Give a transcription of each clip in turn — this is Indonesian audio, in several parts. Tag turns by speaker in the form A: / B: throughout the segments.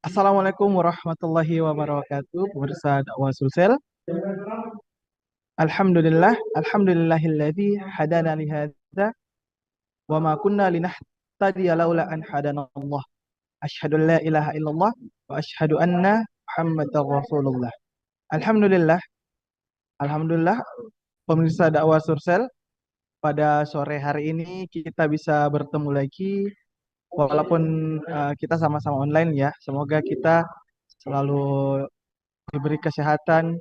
A: Assalamualaikum warahmatullahi wabarakatuh. Pemirsa dakwah Sulsel. Alhamdulillahilladzi hadana li hadza wa ma kunna linahtadiya laula an hadana Allah. Asyhadu an la ilaha illallah wa asyhadu anna Muhammadar Rasulullah. Alhamdulillah, alhamdulillah pemirsa dakwah Sulsel, pada sore hari ini kita bisa bertemu lagi walaupun kita sama-sama online ya. Semoga kita selalu diberi kesehatan,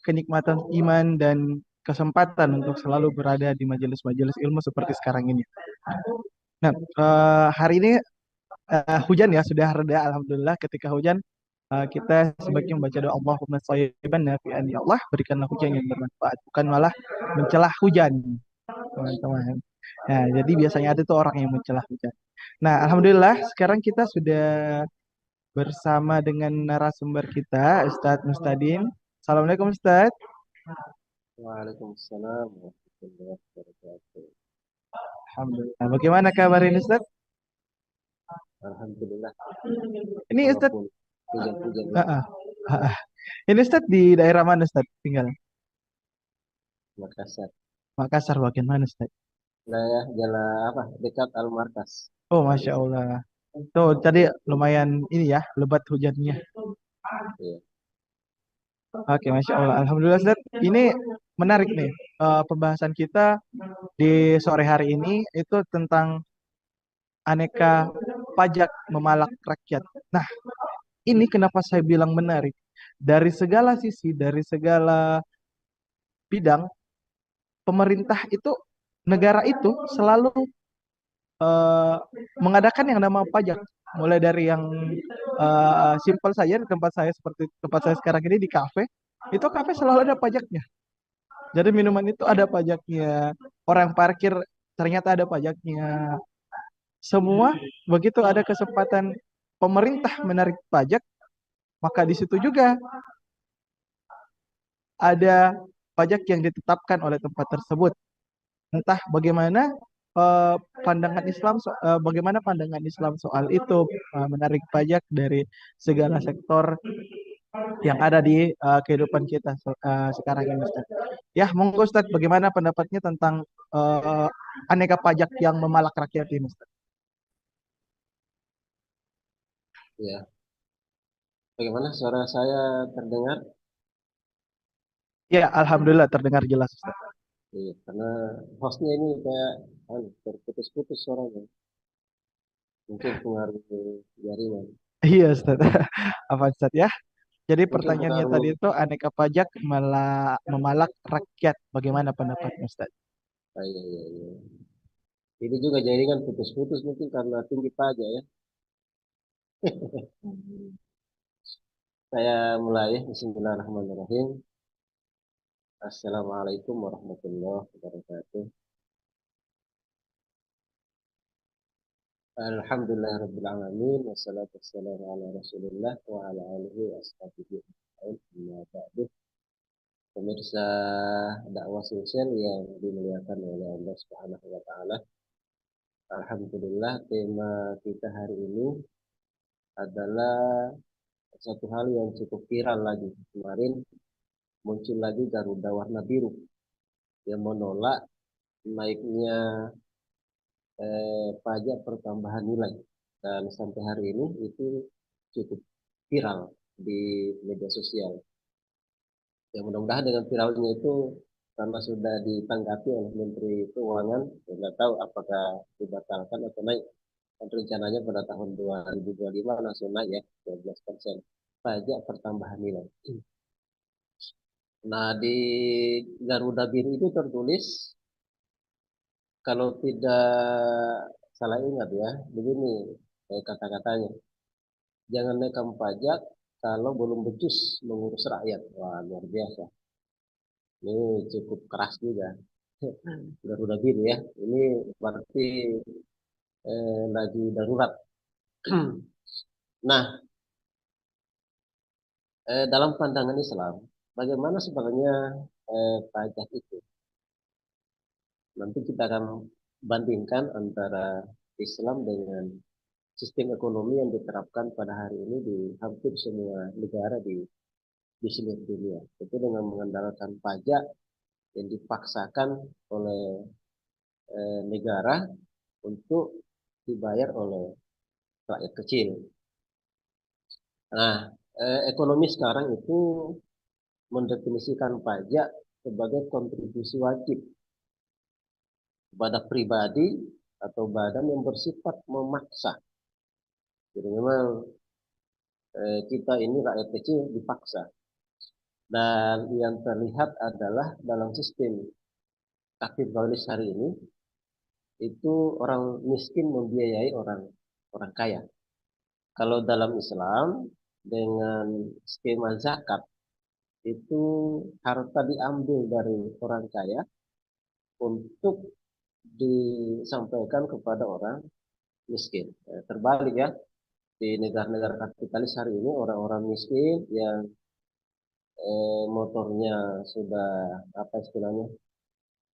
A: kenikmatan iman dan kesempatan untuk selalu berada di majelis-majelis ilmu seperti sekarang ini. Nah, hari ini hujan ya sudah reda alhamdulillah. Ketika hujan kita sebaiknya membaca doa Allahumma shayyiban nafi'an, ya Allah berikanlah hujan yang bermanfaat, bukan malah mencelah hujan, teman-teman. Nah, jadi biasanya ada tuh orang yang mencelah hujan. Nah, alhamdulillah sekarang kita sudah bersama dengan narasumber kita, Ustadz Mustadin. Assalamualaikum Ustadz.
B: Waalaikumsalam warahmatullahi wabarakatuh.
A: Alhamdulillah. Bagaimana kabar ini Ustadz?
B: Alhamdulillah,
A: Ini Ustadz,
B: walaupun hujan-hujan
A: ah,
B: ini
A: ah, ah, ah. Ini Ustadz di daerah mana Ustadz tinggal?
B: Makassar,
A: Makassar bagian mana Ustadz?
B: wilayah Jalan apa dekat Al-Markas.
A: Oh,
B: Nah, di
A: Masya
B: sana.
A: Allah. Tuh, tadi lumayan ini ya, lebat hujannya.
B: Iya,
A: Oke, Masya Allah. Alhamdulillah Ustadz. Ini menarik nih. Pembahasan kita di sore hari ini itu tentang aneka pajak memalak rakyat. Nah, ini kenapa saya bilang menarik? Dari segala sisi, dari segala bidang, pemerintah itu, negara itu selalu eh, mengadakan yang nama pajak. Mulai dari yang simpel saja di tempat saya, seperti tempat saya sekarang ini di kafe, itu kafe selalu ada pajaknya. Jadi minuman itu ada pajaknya, orang parkir ternyata ada pajaknya. Semua begitu ada kesempatan pemerintah menarik pajak, maka di situ juga ada pajak yang ditetapkan oleh tempat tersebut. Entah bagaimana eh, bagaimana pandangan Islam soal itu, menarik pajak dari segala sektor yang ada di kehidupan kita sekarang ini Ustaz. Ya, monggo Ustaz, bagaimana pendapatnya tentang eh, aneka pajak yang memalak rakyat ini Ustaz?
B: iya. Bagaimana suara saya terdengar?
A: Ya, alhamdulillah terdengar jelas Ustaz.
B: Iya, karena hostnya ini kayak terputus-putus suaranya. Mungkin pengaruh jaringan.
A: Iya Ustaz. Apa Ustaz ya? Jadi
B: Mungkin
A: pertanyaannya
B: pengaruh.
A: tadi itu aneka pajak memalak rakyat. Bagaimana pendapatnya Ustaz?
B: Ah, iya, iya, iya. Ini juga jaringan putus-putus mungkin karena tinggi pajak ya. Saya mulai ya. Bismillahirrahmanirrahim. Assalamualaikum warahmatullahi wabarakatuh. Alhamdulillah alamin wassalatu wassalamu ala Rasulillah wa ala alihi wa ashabihi ajma'in. Amma ba'du. Pemirsa dakwah sosial yang dimuliakan oleh Allah Subhanahu wa taala. Alhamdulillah tema kita hari ini adalah satu hal yang cukup viral lagi. Kemarin muncul lagi Garuda warna biru yang menolak naiknya pajak pertambahan nilai, dan sampai hari ini itu cukup viral di media sosial. Ya mudah-mudahan dengan viralnya itu karena sudah ditanggapi oleh Menteri Keuangan, ya nggak tahu apakah dibatalkan atau naik. Dan rencananya pada tahun 2025 langsung naik ya 12% pajak pertambahan nilai. Nah di Garuda Biru itu tertulis, kalau tidak salah ingat ya, begini kata-katanya. Jangan naikkan pajak kalau belum becus mengurus rakyat. Wah, luar biasa. Ini cukup keras juga. Garuda Biru ya. Ini berarti lagi darurat. Nah, dalam pandangan Islam, bagaimana sebenarnya pajak itu? Nanti kita akan bandingkan antara Islam dengan sistem ekonomi yang diterapkan pada hari ini di hampir semua negara di seluruh dunia. Itu dengan mengandalkan pajak yang dipaksakan oleh negara untuk dibayar oleh rakyat kecil. Nah, ekonomi sekarang itu mendefinisikan pajak sebagai kontribusi wajib kepada pribadi atau badan yang bersifat memaksa. Jadi memang kita ini rakyat kecil dipaksa. Dan yang terlihat adalah dalam sistem kapitalis hari ini, itu orang miskin membiayai orang kaya. Kalau dalam Islam, dengan skema zakat, itu harta diambil dari orang kaya untuk disampaikan kepada orang miskin. Terbalik ya, di negara-negara kapitalis hari ini orang-orang miskin yang motornya sudah apa istilahnya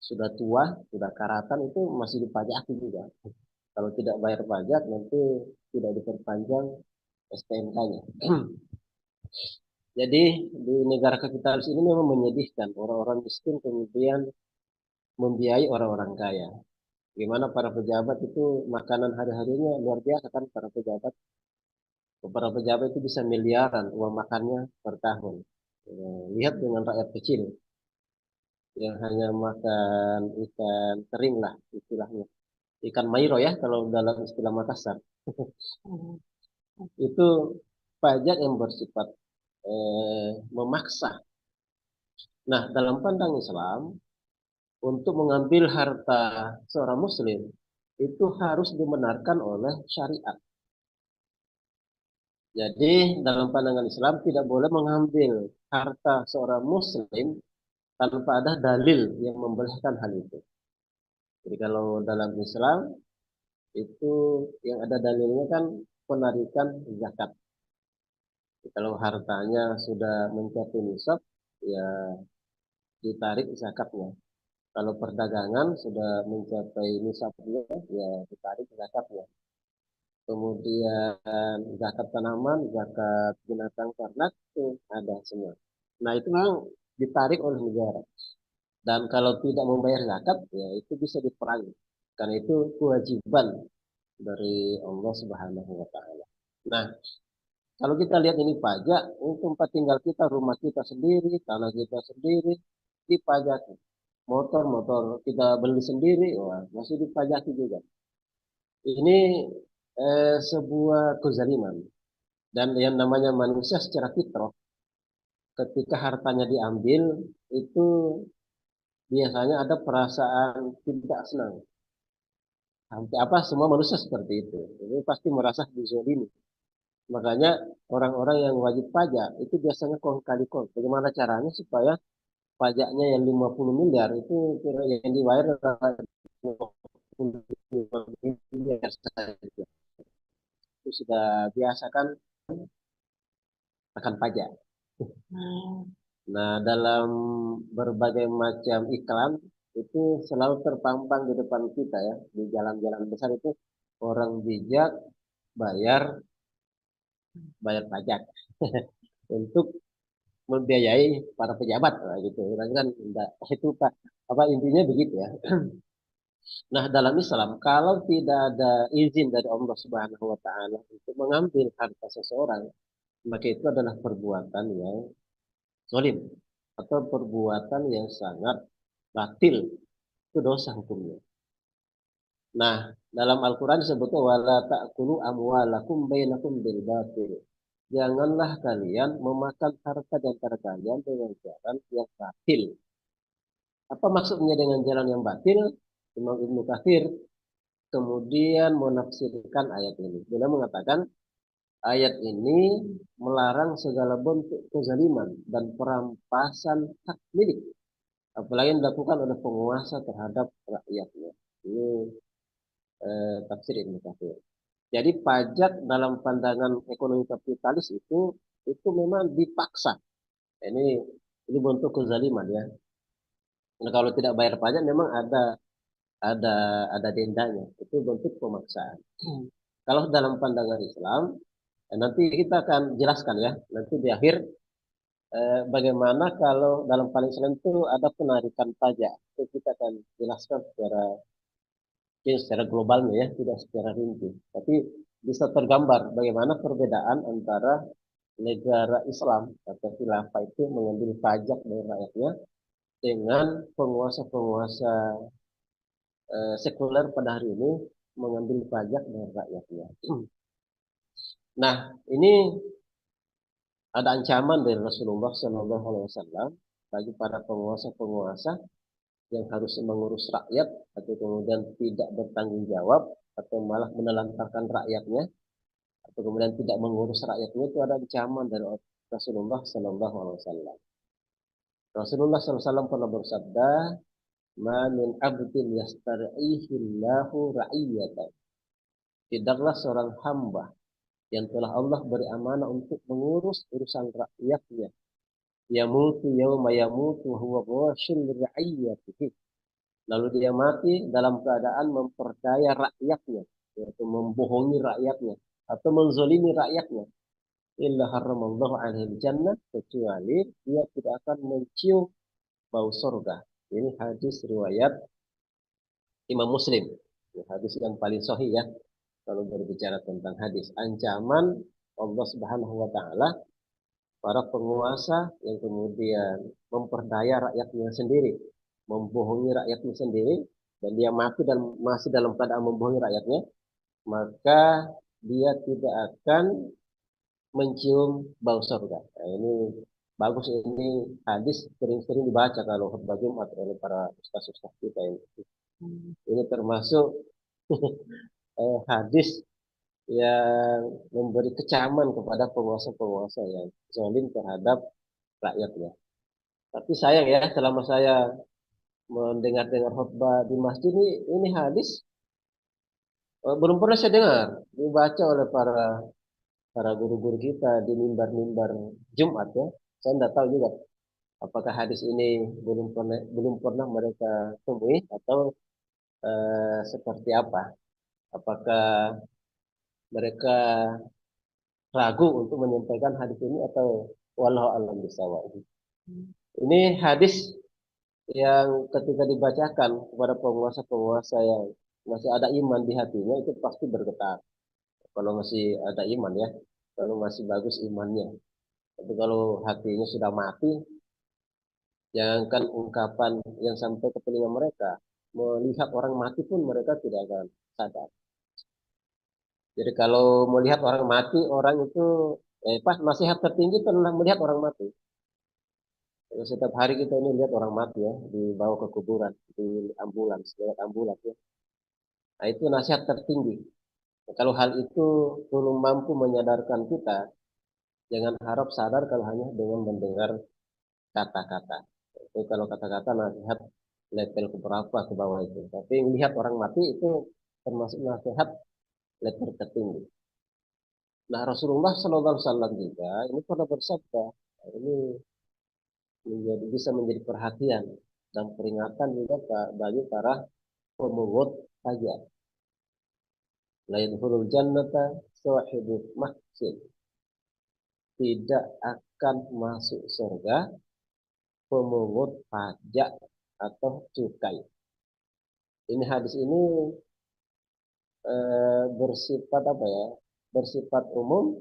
B: sudah tua, sudah karatan itu masih dipajaki juga. Kalau tidak bayar pajak nanti tidak diperpanjang STNK-nya. Jadi di negara kapitalis ini memang menyedihkan, orang-orang miskin kemudian membiayai orang-orang kaya. Gimana para pejabat itu makanan hari-harinya luar biasa kan, para pejabat itu bisa miliaran uang makannya per tahun. Lihat dengan rakyat kecil yang hanya makan ikan kering lah istilahnya. Ikan mairo ya kalau dalam istilah Makassar. Itu pajak yang bersifat memaksa. Nah, dalam pandang Islam, untuk mengambil harta seorang muslim itu harus dibenarkan oleh syariat. Jadi dalam pandangan Islam tidak boleh mengambil harta seorang muslim tanpa ada dalil yang membolehkan hal itu. Jadi kalau dalam Islam itu yang ada dalilnya kan penarikan zakat. Jadi, kalau hartanya sudah mencapai nisab, ya ditarik zakatnya. Kalau perdagangan sudah mencapai nisabnya, ya ditarik zakatnya. Kemudian zakat tanaman, zakat binatang ternak itu ada semua. Nah itu memang ditarik oleh negara. Dan kalau tidak membayar zakat, ya itu bisa diperangi. Karena itu kewajiban dari Allah Subhanahu wa Ta'ala. Nah, kalau kita lihat ini pajak, ini tempat tinggal kita, rumah kita sendiri, tanah kita sendiri, dipajaki. Motor kita beli sendiri, wah, masih dipajaki juga. Ini sebuah kezaliman. Dan yang namanya manusia secara fitrah, ketika hartanya diambil, itu biasanya ada perasaan tidak senang. Hampir apa semua manusia seperti itu. Ini pasti merasa dizolimi. Makanya orang-orang yang wajib pajak itu biasanya kong kali kong. Bagaimana caranya supaya pajaknya yang 50 miliar itu yang dibayar adalah 50 miliar saja. Itu sudah biasa kan akan pajak. Nah, dalam berbagai macam iklan itu selalu terpampang di depan kita ya, di jalan-jalan besar itu orang bijak bayar bayar pajak untuk membiayai para pejabat lah, gitu. Kan enggak, itu Pak, apa intinya begitu ya. Nah, dalam Islam kalau tidak ada izin dari Allah Subhanahu wa taala untuk mengambil harta seseorang, maka itu adalah perbuatan yang zalim atau perbuatan yang sangat batil, itu dosa hukumnya. Nah, dalam Al-Quran disebutnya wala ta'kulu amwalakum bainakum bil batil. Janganlah kalian memakan harta di antara kalian dengan jalan yang batil. Apa maksudnya dengan jalan yang batil? Imam Ibnu Katsir kemudian menafsirkan ayat ini. Dia mengatakan ayat ini melarang segala bentuk kezaliman dan perampasan hak milik, apalagi yang dilakukan oleh penguasa terhadap rakyatnya. Ini tafsir Ibnu Katsir. Jadi pajak dalam pandangan ekonomi kapitalis itu memang dipaksa. Ini bentuk kezaliman ya. Nah, kalau tidak bayar pajak memang ada ada dendanya. Itu bentuk pemaksaan. Kalau dalam pandangan Islam, nanti kita akan jelaskan ya, nanti di akhir bagaimana kalau dalam pandangan Islam itu ada penarikan pajak. Itu kita akan jelaskan secara globalnya ya, tidak secara rinci. Tapi bisa tergambar bagaimana perbedaan antara negara Islam atau khilafah itu mengambil pajak dari rakyatnya dengan penguasa-penguasa sekuler pada hari ini mengambil pajak dari rakyatnya. Nah, ini ada ancaman dari Rasulullah Shallallahu Alaihi Wasallam bagi para penguasa-penguasa yang harus mengurus rakyat atau kemudian tidak bertanggung jawab atau malah menelantarkan rakyatnya atau kemudian tidak mengurus rakyatnya, itu ada ancaman dari Rasulullah Shallallahu Alaihi Wasallam. Rasulullah SAW pernah bersabda, "Ma min abdin yastar'ihillahu ra'iyatan." Tidaklah seorang hamba yang telah Allah beri amanah untuk mengurus urusan rakyatnya. Yamutu yawma yamutu wa huwa ghashil ra'iyatihi. Lalu dia mati dalam keadaan memperdaya rakyatnya, yaitu membohongi rakyatnya atau menzolimi rakyatnya. Illa haramallahu alaihi jannah, kecuali dia tidak akan mencium bau surga. Ini hadis riwayat Imam Muslim. Ini hadis yang paling sahih ya kalau berbicara tentang hadis. Ancaman Allah Subhanahu wa taala para penguasa yang kemudian memperdaya rakyatnya sendiri, membohongi rakyatnya sendiri, dan dia mati dan masih dalam keadaan membohongi rakyatnya, maka dia tidak akan mencium bau surga. Nah, ini bagus, ini hadis sering-sering dibaca kalau khutbah Jumat oleh para ustaz-ustaz kita ini. Ini termasuk hadis yang memberi kecaman kepada penguasa-penguasa yang zalim terhadap rakyatnya. Tapi sayang ya, selama saya mendengar-dengar khutbah di masjid ini hadis belum pernah saya dengar dibaca oleh para guru-guru kita di mimbar-mimbar Jumat ya. Saya tidak tahu juga apakah hadis ini belum pernah mereka temui atau seperti apa. Apakah mereka ragu untuk menyampaikan hadis ini atau wallahu a'lam bishawab. Ini hadis yang ketika dibacakan kepada penguasa-penguasa yang masih ada iman di hatinya itu pasti bergetar. Kalau masih ada iman ya, kalau masih bagus imannya. Tapi kalau hatinya sudah mati, jangankan ungkapan yang sampai ke telinga mereka, melihat orang mati pun mereka tidak akan sadar. Jadi kalau melihat orang mati, orang itu pas nasihat tertinggi adalah melihat orang mati. Jadi setiap hari kita ini lihat orang mati ya, dibawa ke kuburan, di ambulans, lewat ambulans ya. Nah itu nasihat tertinggi. Nah, kalau hal itu belum mampu menyadarkan kita, jangan harap sadar kalau hanya dengan mendengar kata-kata. Itu kalau kata-kata nasihat level keberapa ke bawah itu. Tapi melihat orang mati itu termasuk nasihat level tertinggi. Nah Rasulullah SAW juga ini pernah bersabda, nah, ini bisa menjadi perhatian dan peringatan juga bagi para pemungut pajak. La yadkhulul jannata sahibul mahsin. Tidak akan masuk surga pemungut pajak atau cukai. Ini hadis ini bersifat apa ya? Bersifat umum.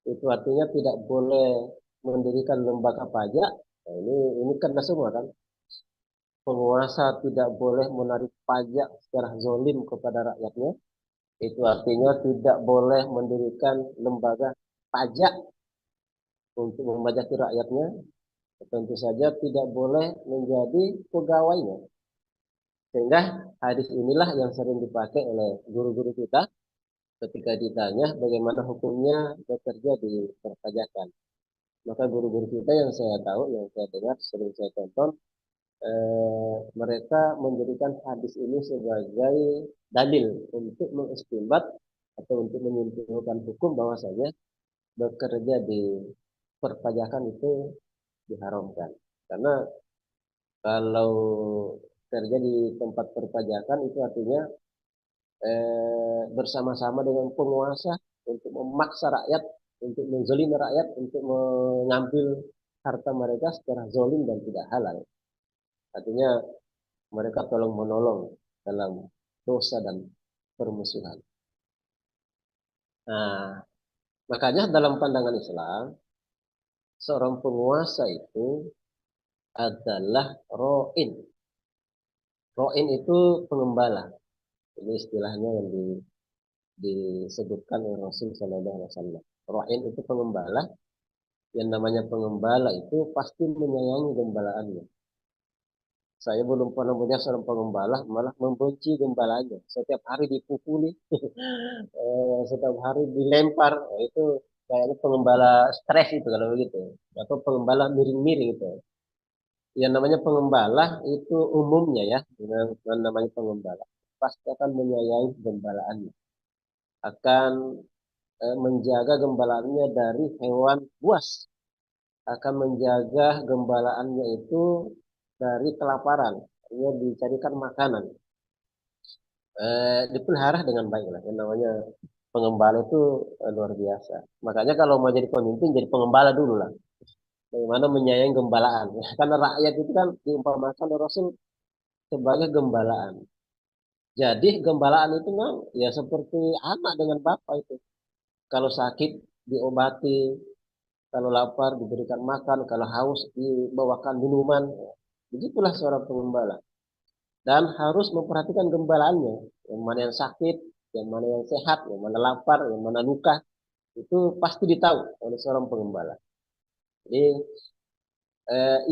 B: Itu artinya tidak boleh mendirikan lembaga pajak. Nah, ini kena semua kan. Penguasa tidak boleh menarik pajak secara zolim kepada rakyatnya. Itu artinya tidak boleh mendirikan lembaga pajak untuk memajaki rakyatnya. Tentu saja tidak boleh menjadi pegawainya. Sehingga hadis inilah yang sering dipakai oleh guru-guru kita ketika ditanya bagaimana hukumnya bekerja di perpajakan. Maka guru-guru kita yang saya tahu, yang saya dengar, sering saya tonton, mereka menjadikan hadis ini sebagai dalil untuk mengistinbat atau untuk menyimpulkan hukum bahwasanya bekerja di perpajakan itu diharamkan. Karena kalau kerja di tempat perpajakan itu artinya bersama-sama dengan penguasa untuk memaksa rakyat, untuk menzolimi rakyat, untuk mengambil harta mereka secara zolim dan tidak halal. Artinya mereka tolong menolong dalam dosa dan permusuhan. Nah, makanya dalam pandangan Islam, seorang penguasa itu adalah ro'in. Ro'in itu pengembala. Ini istilahnya yang disebutkan oleh Rasul Sallallahu Alaihi Wasallam. Ro'in itu pengembala. Yang namanya pengembala itu pasti menyayangi gembalaannya. Saya belum pernah melihat seorang pengembala malah membenci gembalanya. Setiap hari dipukuli, setiap hari dilempar. Nah, itu kayaknya pengembala stres itu kalau begitu. Atau pengembala miring-miring itu. Yang namanya pengembala itu umumnya ya, dengan namanya pengembala pasti akan menyayangi gembalaannya, akan menjaga gembalaannya dari hewan buas, akan menjaga gembalaannya itu dari kelaparan, artinya dicarikan makanan, dipelihara dengan baik lah. Yang namanya pengembala itu luar biasa. Makanya kalau mau jadi pemimpin, jadi pengembala dulu lah. Bagaimana menyayangi gembalaan. Karena rakyat itu kan diumpamakan oleh Rasul sebagai gembalaan. Jadi gembalaan itu kan ya seperti anak dengan bapak itu. Kalau sakit diobati, kalau lapar diberikan makan, kalau haus dibawakan minuman. Begitulah seorang pengembala. Dan harus memperhatikan gembalaannya. Yang mana yang sakit, yang mana yang sehat, yang mana lapar, yang mana luka. Itu pasti ditahu oleh seorang pengembala. Jadi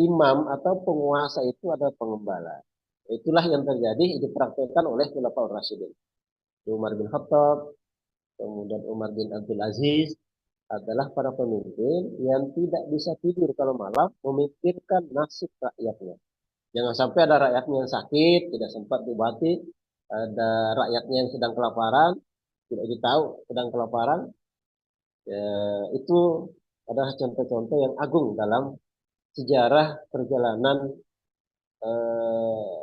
B: imam atau penguasa itu adalah pengembala. Itulah yang terjadi dipraktekkan oleh Khulafaur Rasyidin. Umar bin Khattab, kemudian Umar bin Abdul Aziz adalah para pemimpin yang tidak bisa tidur kalau malam memikirkan nasib rakyatnya. Jangan sampai ada rakyatnya yang sakit, tidak sempat diobati, ada rakyatnya yang sedang kelaparan, tidak ditahu sedang kelaparan. Ya, itu adalah contoh-contoh yang agung dalam sejarah perjalanan eh,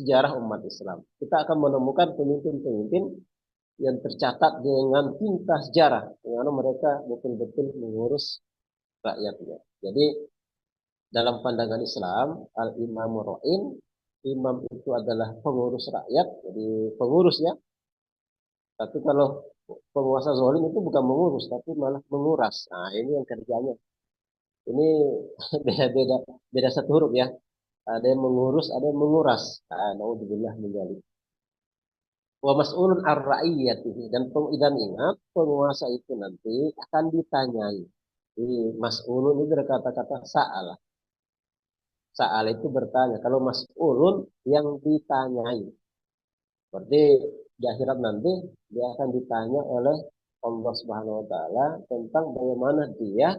B: sejarah umat Islam. Kita akan menemukan pemimpin-pemimpin yang tercatat dengan tinta sejarah, di mana mereka betul-betul mengurus rakyatnya. Jadi dalam pandangan Islam, al-imamu ra'in, imam itu adalah pengurus rakyat, jadi pengurus ya. Tapi kalau penguasa zalim itu bukan mengurus, tapi malah menguras. Nah, ini yang kerjanya. Ini beda-beda, beda satu huruf ya. Ada yang mengurus, ada yang menguras. Nah, naudzubillah min dzalik. Wa mas'ulun ar-ra'iyatihi, dan ingat penguasa itu nanti akan ditanyai. Jadi mas'ulun itu dari kata-kata sa'al. Sa'al itu bertanya. Kalau mas'ulun yang ditanyai. Berarti di akhirat nanti dia akan ditanya oleh Allah Subhanahu wa taala tentang bagaimana dia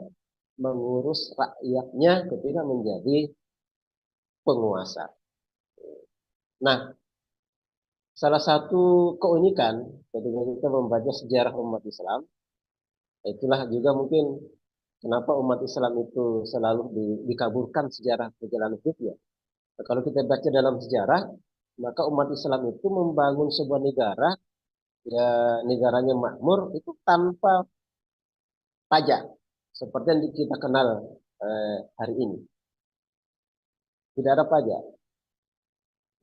B: mengurus rakyatnya ketika menjadi penguasa. Nah, salah satu keunikan ketika kita membaca sejarah umat Islam, itulah juga mungkin kenapa umat Islam itu selalu dikabulkan sejarah perjalanan hidupnya. Nah, kalau kita baca dalam sejarah, maka umat Islam itu membangun sebuah negara, ya negaranya makmur itu tanpa pajak, seperti yang kita kenal hari ini. Tidak ada pajak.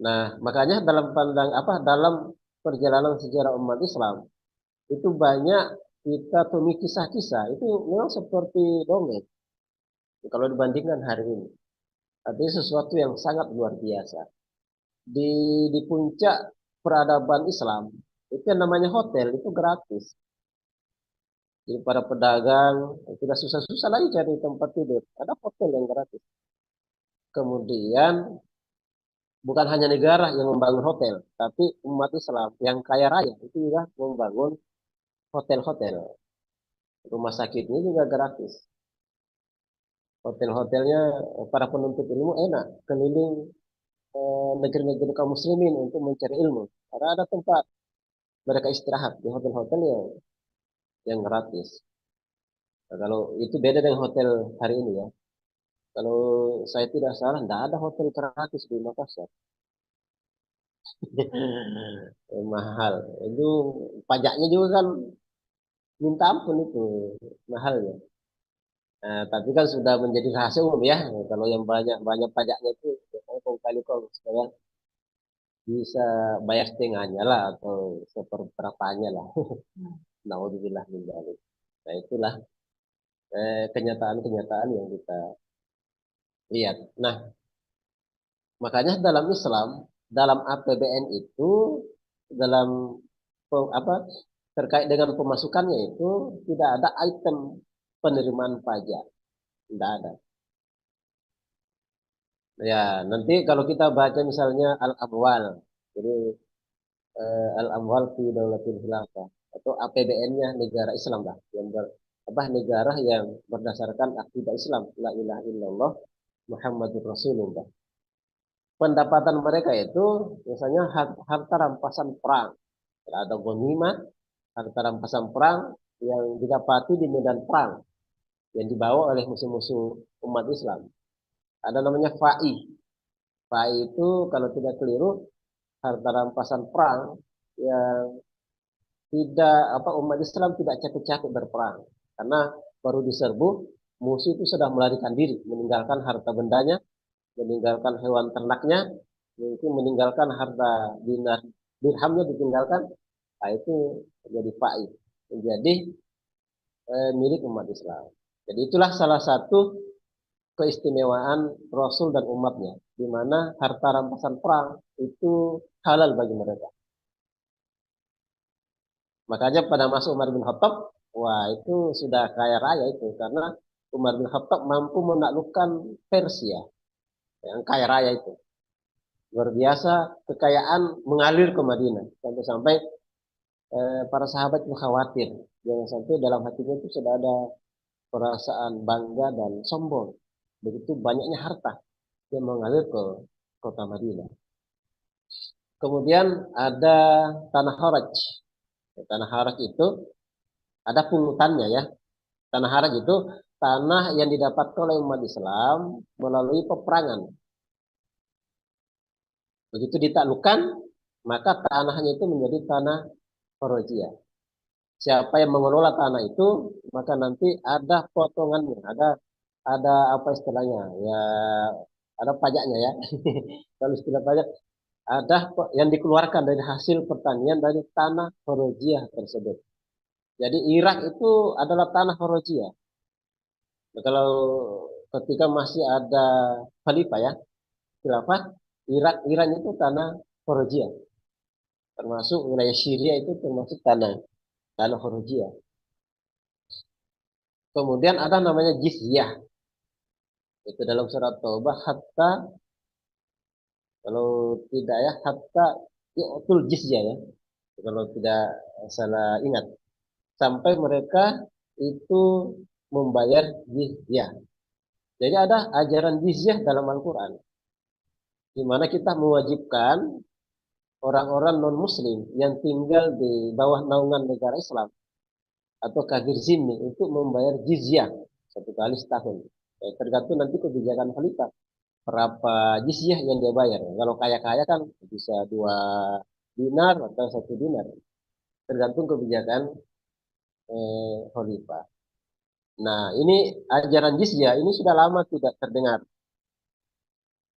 B: Nah, makanya dalam perjalanan sejarah umat Islam itu banyak kita temui kisah-kisah itu memang seperti dongeng kalau dibandingkan hari ini. Artinya sesuatu yang sangat luar biasa. Di puncak peradaban Islam itu yang namanya hotel itu gratis. Jadi para pedagang tidak susah-susah lagi cari tempat tidur. Ada hotel yang gratis. Kemudian bukan hanya negara yang membangun hotel, tapi umat Islam yang kaya raya itu juga membangun hotel-hotel. Rumah sakitnya juga gratis. Hotel-hotelnya para penuntut ilmu enak, keliling negeri-negeri kaum muslimin untuk mencari ilmu. Karena ada tempat mereka istirahat di hotel-hotel yang gratis. Nah, kalau itu beda dengan hotel hari ini ya. Kalau saya tidak salah, tidak ada hotel gratis di Makassar. Mahal. Itu pajaknya juga kan minta ampun itu mahalnya. Nah, tapi kan sudah menjadi rahasia umum ya. Kalau yang banyak pajaknya itu biasanya kong kali kong supaya bisa bayar setengahnya lah atau seperberapanya lah. Naudzubillah min dzalik. Nah, itulah kenyataan-kenyataan yang kita lihat. Nah, makanya dalam Islam, dalam APBN itu, dalam apa terkait dengan pemasukannya itu tidak ada item penerimaan pajak, tidak ada. Ya, nanti kalau kita baca misalnya Al-Amwal, jadi Al-Amwal fi Daulatil Khilafah atau APBN-nya negara Islam lah, yang apa negara yang berdasarkan akidah Islam, la ilaha illallah Muhammadur Rasulullah. Pendapatan mereka itu misalnya harta rampasan perang, ada ghanimah, harta rampasan perang yang didapati di medan perang yang dibawa oleh musuh-musuh umat Islam. Ada namanya FAI. FAI itu kalau tidak keliru harta rampasan perang yang tidak apa umat Islam tidak capek-capek berperang karena baru diserbu musuh itu sudah melarikan diri, meninggalkan harta bendanya, meninggalkan hewan ternaknya, mungkin meninggalkan harta dinar dirhamnya ditinggalkan. Nah, itu menjadi FAI, menjadi milik umat Islam. Jadi itulah salah satu keistimewaan Rasul dan umatnya, di mana harta rampasan perang itu halal bagi mereka. Makanya pada masa Umar bin Khattab, wah itu sudah kaya raya itu, karena Umar bin Khattab mampu menaklukkan Persia, yang kaya raya itu. Luar biasa kekayaan mengalir ke Madinah, sampai-sampai para sahabat itu khawatir, jangan sampai dalam hatinya itu sudah ada perasaan bangga dan sombong. Begitu banyaknya harta yang mengalir ke kota Madinah. Kemudian ada tanah haraj. Tanah haraj itu ada pungutannya ya. Tanah haraj itu tanah yang didapatkan oleh umat Islam melalui peperangan. Begitu ditaklukkan, maka tanahnya itu menjadi tanah Horojiyah. Siapa yang mengelola tanah itu, maka nanti ada potongannya, ada apa istilahnya, ya ada pajaknya ya. Kalau istilah pajak, ada yang dikeluarkan dari hasil pertanian dari tanah Horojiyah tersebut. Jadi Irak itu adalah tanah Horojiyah. Nah, kalau ketika masih ada khalifah ya, khilafah, Iran itu tanah Horojiyah. Termasuk wilayah Syria itu termasuk tanah Horojiyah. Kemudian ada namanya jizyah. Itu dalam surat Taubah hatta kalau tidak ya hatta yu'tul jizyah ya. Kalau tidak salah ingat. Sampai mereka itu membayar jizyah. Jadi ada ajaran jizyah dalam Al-Quran. Di mana kita mewajibkan orang-orang non-muslim yang tinggal di bawah naungan negara Islam atau kafir zimmi untuk membayar jizyah 1 kali setahun. Tergantung nanti kebijakan khalifah berapa jizyah yang dia bayar. Kalau kaya-kaya kan bisa 2 dinar atau 1 dinar. Tergantung kebijakan khalifah. Nah, ini ajaran jizyah ini sudah lama tidak terdengar.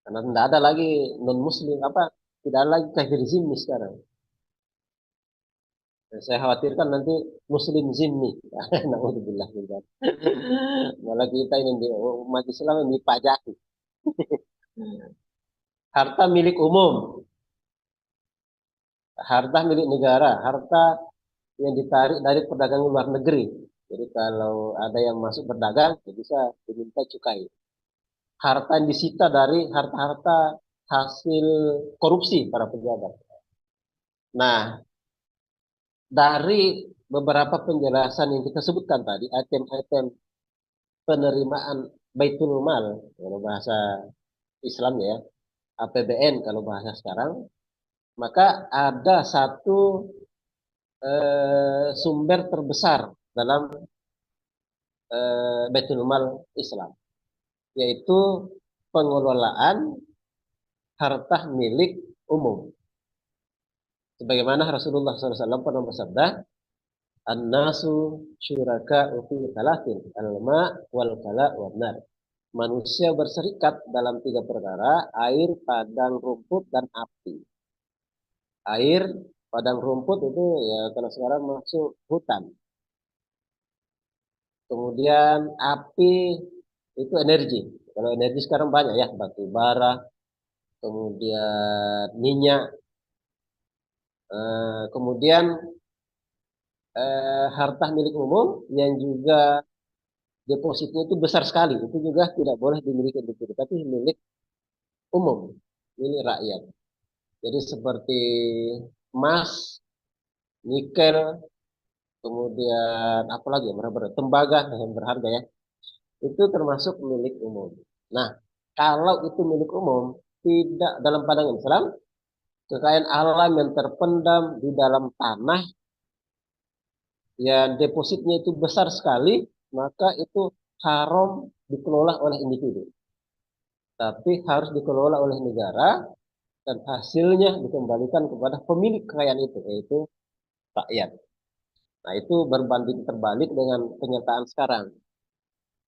B: Karena tidak ada lagi non-muslim apa, tidak ada lagi kafir zimmi sekarang. Saya khawatirkan nanti muslim zimmi. Naudzubillah min dzalik. Malah kita ini di umat Islam yang dipajaki. Harta milik umum, harta milik negara, harta yang ditarik dari perdagangan luar negeri. Jadi kalau ada yang masuk berdagang, ya bisa diminta cukai. Harta yang disita dari harta-harta hasil korupsi para pejabat. Nah, dari beberapa penjelasan yang kita sebutkan tadi, item-item penerimaan Baitul Mal, kalau bahasa Islam ya, APBN kalau bahasa sekarang, maka ada satu sumber terbesar dalam Baitul Mal Islam, yaitu pengelolaan harta milik umum. Sebagaimana Rasulullah SAW pernah bersabda, "An-nasu syuraka'u fi thalathin, al-ma' wal kala wal nar." Manusia berserikat dalam tiga perkara, air, padang rumput, dan api. Air, padang rumput itu ya kalau sekarang masuk hutan. Kemudian api itu energi. Kalau energi sekarang banyak ya, batu bara, kemudian minyak, kemudian harta milik umum yang juga depositnya itu besar sekali. Itu juga tidak boleh dimiliki individu, tapi milik umum, milik rakyat. Jadi seperti emas, nikel, kemudian apa lagi yang berharga, tembaga yang berharga ya, itu termasuk milik umum. Nah, kalau itu milik umum, tidak dalam pandangan Islam, kekayaan alam yang terpendam di dalam tanah yang depositnya itu besar sekali, maka itu haram dikelola oleh individu. Tapi harus dikelola oleh negara dan hasilnya dikembalikan kepada pemilik kekayaan itu, yaitu rakyat. Nah, itu berbanding terbalik dengan kenyataan sekarang.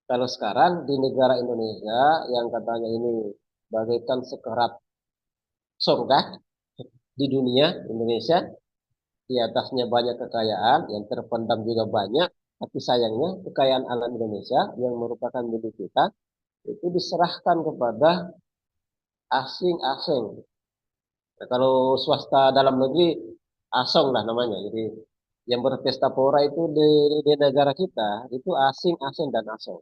B: Kalau sekarang di negara Indonesia yang katanya ini bagaikan sekerat surga di dunia Indonesia, di atasnya banyak kekayaan, yang terpendam juga banyak, tapi sayangnya kekayaan alam Indonesia yang merupakan milik kita itu diserahkan kepada asing-asing. Nah, kalau swasta dalam negeri asong lah namanya. Jadi yang berpesta pora itu di negara kita itu asing-asing dan asong.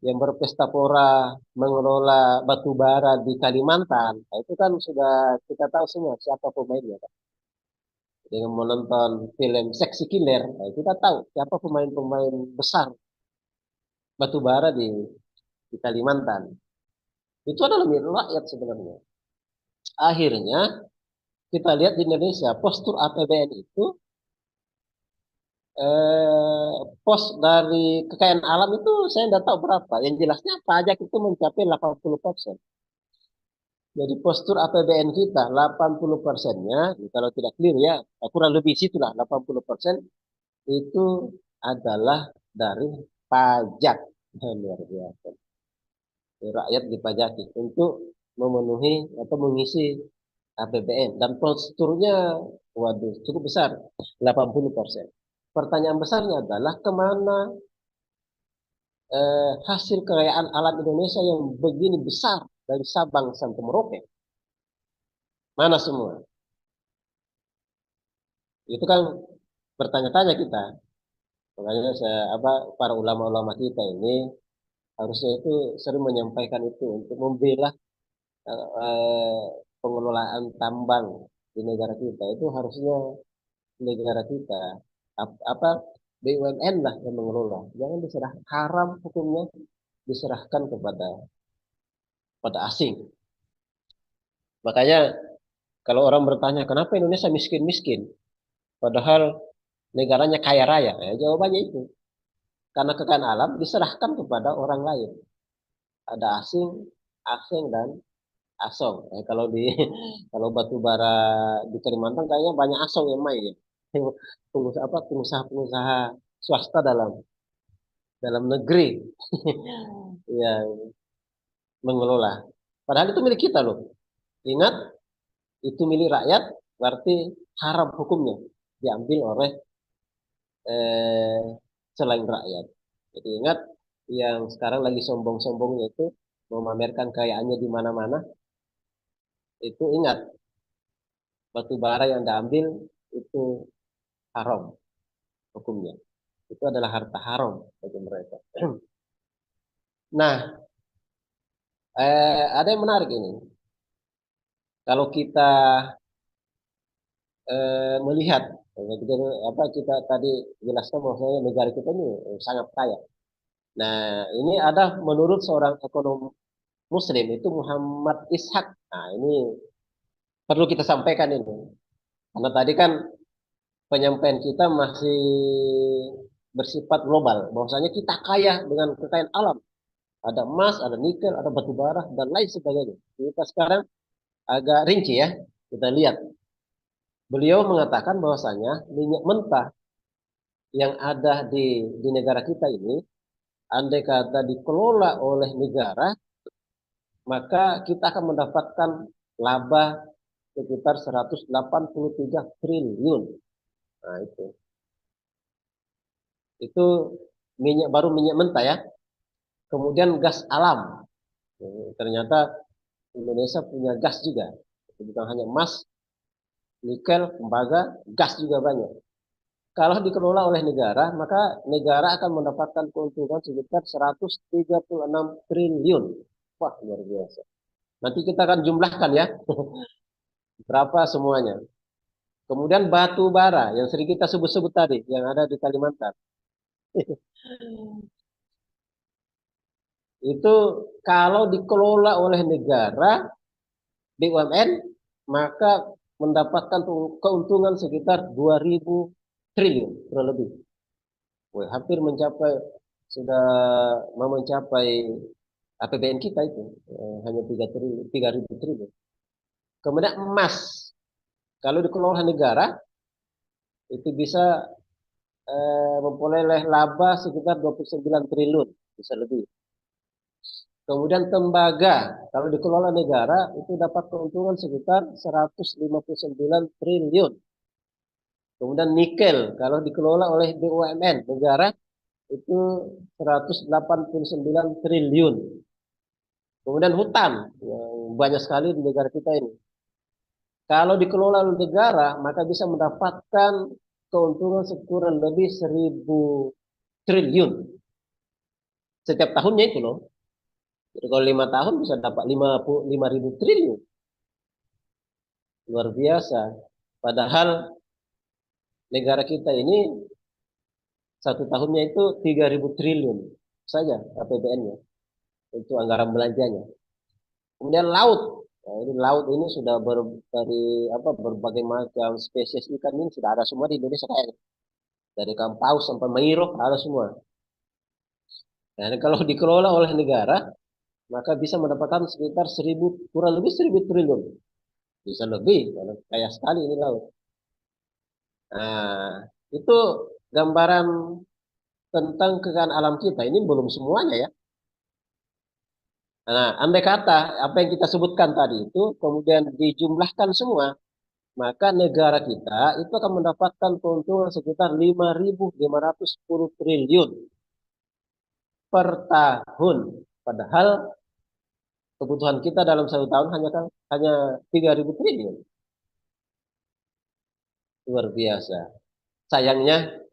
B: Yang berpesta pora mengelola batu bara di Kalimantan, nah itu kan sudah kita tahu semua siapa pemainnya. Kan? Dengan menonton film Seksi Killer, nah kita tahu siapa pemain-pemain besar batu bara di Kalimantan. Itu adalah milik rakyat sebenarnya. Akhirnya kita lihat di Indonesia postur APBN itu pos dari kekayaan alam itu saya tidak tahu berapa. Yang jelasnya pajak itu mencapai 80%. Jadi postur APBN kita 80%-nya, kalau tidak clear ya, kurang lebih situlah 80% itu adalah dari pajak. Luar biasa. Rakyat dipajaki untuk memenuhi atau mengisi APBN. Dan posturnya, waduh, cukup besar, 80%. Pertanyaan besarnya adalah kemana hasil kekayaan alam Indonesia yang begini besar dari Sabang sampai Merauke? Mana semua? Itu kan bertanya-tanya kita. Makanya para ulama-ulama kita ini harusnya itu sering menyampaikan itu untuk membela eh, pengelolaan tambang di negara kita. Itu harusnya negara kita apa BUMN lah yang mengelola. Jangan diserah haram hukumnya diserahkan pada asing. Makanya kalau orang bertanya kenapa Indonesia miskin-miskin, padahal negaranya kaya raya, ya, jawabannya itu karena kekayaan alam diserahkan kepada orang lain. Ada asing, asing dan asong. Kalau di kalau batu bara di Kalimantan kayaknya banyak asong yang main ya. Pengusaha-pengusaha swasta dalam negeri yang mengelola. Padahal itu milik kita loh. Ingat, itu milik rakyat, berarti haram hukumnya diambil oleh eh, selain rakyat. Jadi ingat, yang sekarang lagi sombong-sombongnya itu memamerkan kekayaannya di mana-mana, itu ingat batu bara yang diambil itu haram hukumnya. Itu adalah harta haram bagi mereka. Nah, ada yang menarik ini. Kalau kita melihat apa kita tadi jelaskan bahwasanya negara kita ini sangat kaya. Nah, ini ada menurut seorang ekonom Muslim itu Muhammad Ishak. Nah, ini perlu kita sampaikan ini. Karena tadi kan penyampaian kita masih bersifat global. Bahwasanya kita kaya dengan kekayaan alam. Ada emas, ada nikel, ada batu bara, dan lain sebagainya. Kita sekarang agak rinci ya. Kita lihat. Beliau mengatakan bahwasanya minyak mentah yang ada di negara kita ini, andai kata dikelola oleh negara, maka kita akan mendapatkan laba sekitar 183 triliun. Nah, itu minyak baru minyak mentah ya. Kemudian gas alam. Ternyata Indonesia punya gas juga. Bukan hanya emas, nikel, tembaga, gas juga banyak. Kalau dikelola oleh negara, maka negara akan mendapatkan keuntungan sekitar 136 triliun. Wah, luar biasa. Nanti kita akan jumlahkan ya, berapa semuanya. Kemudian batu bara yang sering kita sebut-sebut tadi, yang ada di Kalimantan. Itu kalau dikelola oleh negara, BUMN, maka mendapatkan keuntungan sekitar 2.000 triliun, kurang lebih. Wah, hampir mencapai, sudah mau mencapai APBN kita itu, hanya 3.000 triliun. Kemudian emas, kalau dikelola negara, itu bisa memperoleh laba sekitar 29 triliun, bisa lebih. Kemudian tembaga, kalau dikelola negara, itu dapat keuntungan sekitar 159 triliun. Kemudian nikel, kalau dikelola oleh BUMN, negara, itu 189 triliun. Kemudian hutan, yang banyak sekali di negara kita ini. Kalau dikelola oleh negara, maka bisa mendapatkan keuntungan sekurang lebih 1.000 triliun. Setiap tahunnya itu loh. Jadi kalau 5 tahun bisa dapat 55.000 triliun. Luar biasa. Padahal negara kita ini satu tahunnya itu 3.000 triliun saja APBN-nya untuk anggaran belanjanya. Kemudian laut. Nah, ini laut ini sudah dari berbagai macam spesies ikan ini sudah ada semua di Indonesia kayaknya. Dari ikan paus sampai mairo ada semua. Nah, kalau dikelola oleh negara, maka bisa mendapatkan sekitar 1.000, kurang lebih 1.000 triliun. Bisa lebih, karena kaya sekali ini laut. Nah, itu gambaran tentang kekayaan alam kita. Ini belum semuanya ya. Nah, andai kata apa yang kita sebutkan tadi itu kemudian dijumlahkan semua, maka negara kita itu akan mendapatkan keuntungan sekitar 5.510 triliun per tahun. Padahal kebutuhan kita dalam satu tahun hanya 3.000 triliun. Luar biasa. Sayangnya,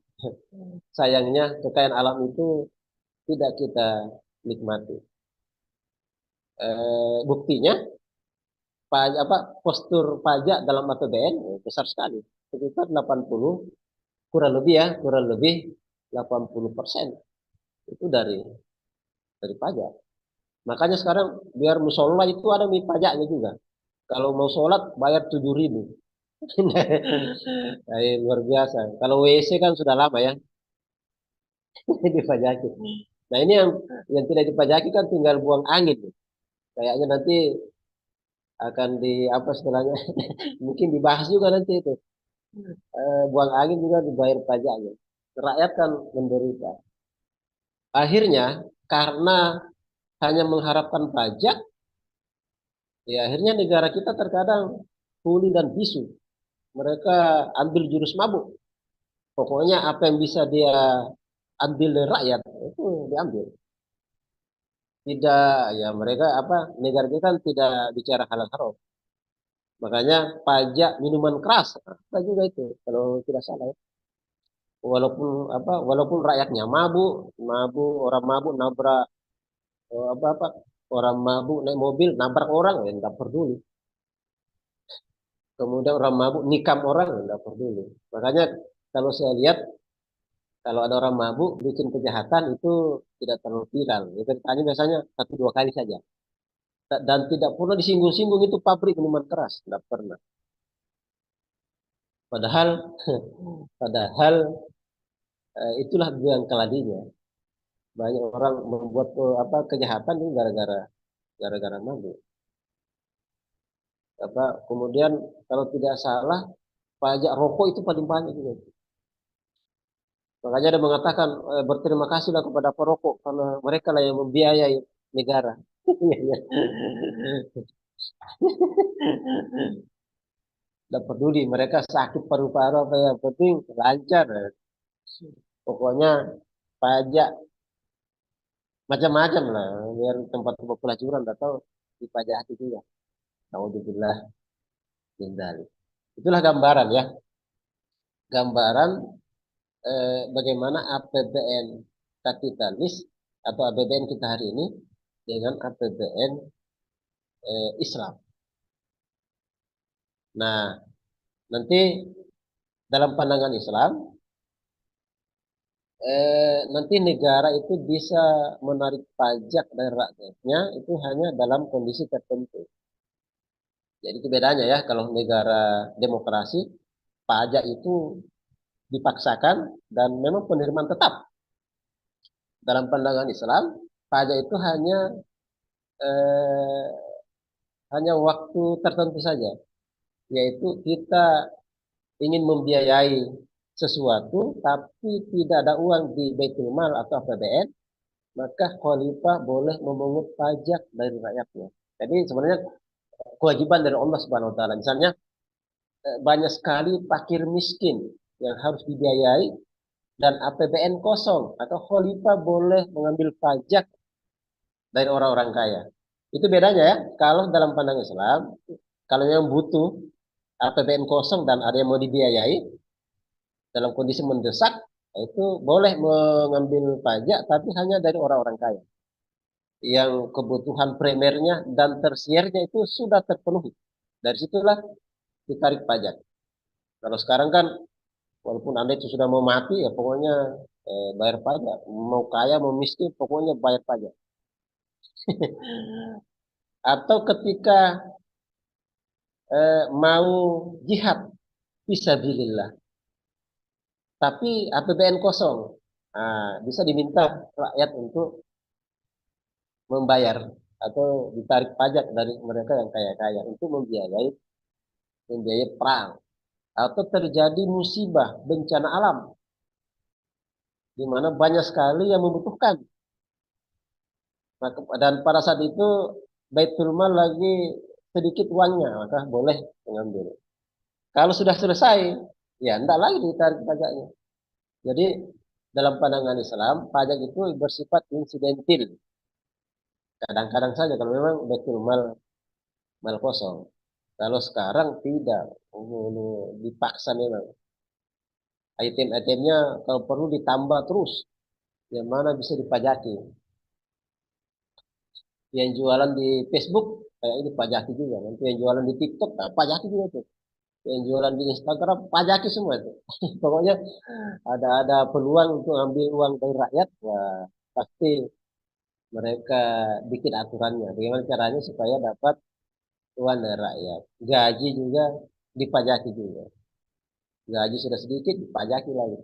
B: sayangnya kekayaan alam itu tidak kita nikmati. Buktinya postur pajak dalam APBN besar sekali, sekitar 80, kurang lebih 80% itu dari pajak. Makanya sekarang biar musola itu ada pajaknya juga. Kalau mau sholat bayar 7.000. Nah, luar biasa. Kalau WC kan sudah lama ya dipajaki. Nah ini yang tidak dipajaki kan tinggal buang angin. Kayaknya nanti akan apa istilahnya mungkin dibahas juga nanti itu. Buang angin juga dibayar pajaknya. Rakyat kan menderita. Akhirnya karena hanya mengharapkan pajak, ya akhirnya negara kita terkadang tuli dan bisu. Mereka ambil jurus mabuk. Pokoknya apa yang bisa dia ambil dari rakyat itu diambil. Tidak, ya mereka negara kita kan tidak bicara halal haram. Makanya pajak minuman keras ada juga itu kalau tidak salah ya. Walaupun rakyatnya mabuk, orang mabuk nabrak eh, apa apa orang mabuk naik mobil nabrak orang ya nggak peduli. Kemudian orang mabuk nikam orang ya nggak peduli. Makanya kalau saya lihat kalau ada orang mabuk bikin kejahatan itu tidak terlalu viral. Ya, ceritanya biasanya 1 2 kali saja. Dan tidak pernah disinggung-singgung itu pabrik minuman keras, tidak pernah. Padahal padahal itulah yang keladinya. Banyak orang membuat kejahatan itu gara-gara mabuk. Kemudian kalau tidak salah Pajak rokok itu paling banyak juga. Makanya ada mengatakan berterima kasihlah kepada perokok karena mereka lah yang membiayai negara. Tidak peduli mereka sakit paru-paru apa yang penting lancar. Pokoknya pajak macam-macam lah biar tempat pelacuran atau dipajaki juga. Alhamdulillah min dzalik. Itulah gambaran ya, gambaran bagaimana APBN kapitalis atau APBN kita hari ini dengan APBN Islam. Nah, nanti dalam pandangan Islam, nanti negara itu bisa menarik pajak dari rakyatnya itu hanya dalam kondisi tertentu. Jadi itu bedanya ya, kalau negara demokrasi, pajak itu dipaksakan dan memang penerimaan tetap. Dalam pandangan Islam, pajak itu eh, hanya waktu tertentu saja, yaitu kita ingin membiayai sesuatu tapi tidak ada uang di Baitul Mal atau APBN, maka khalifah boleh memungut pajak dari rakyatnya. Jadi sebenarnya kewajiban dari Allah Subhanahu wa taala. Misalnya banyak sekali fakir miskin yang harus dibiayai dan APBN kosong, atau khalifah boleh mengambil pajak dari orang-orang kaya. Itu bedanya ya. Kalau dalam pandangan Islam, kalau yang butuh APBN kosong dan ada yang mau dibiayai dalam kondisi mendesak, itu boleh mengambil pajak tapi hanya dari orang-orang kaya yang kebutuhan primernya dan tersiernya itu sudah terpenuhi. Dari situlah ditarik pajak. Kalau sekarang kan walaupun Anda itu sudah mau mati ya pokoknya bayar pajak. Mau kaya mau miskin pokoknya bayar pajak. Atau ketika mau jihad fisabilillah tapi APBN kosong. Nah, bisa diminta rakyat untuk membayar atau ditarik pajak dari mereka yang kaya-kaya untuk membiayai perang atau terjadi musibah bencana alam di mana banyak sekali yang membutuhkan. Nah, dan pada saat itu Baitul Mal lagi sedikit uangnya, maka boleh mengambil. Kalau sudah selesai, ya tidak lagi ditarik pajaknya. Jadi dalam pandangan Islam, pajak itu bersifat insidentil. Kadang-kadang saja kalau memang Baitul Mal kosong. Kalau sekarang tidak, dipaksa memang. Item-itemnya kalau perlu ditambah terus, yang mana bisa dipajaki. Yang jualan di Facebook, kayak ini pajaki juga. Nanti yang jualan di TikTok, nah, pajaki juga tuh. Yang jualan di Instagram, pajaki semua tuh. Pokoknya ada peluang untuk ambil uang dari rakyat, wah pasti mereka bikin aturannya. Bagaimana caranya supaya dapat uang dari rakyat. Gaji juga dipajaki juga. Gaji sudah sedikit, dipajaki lagi.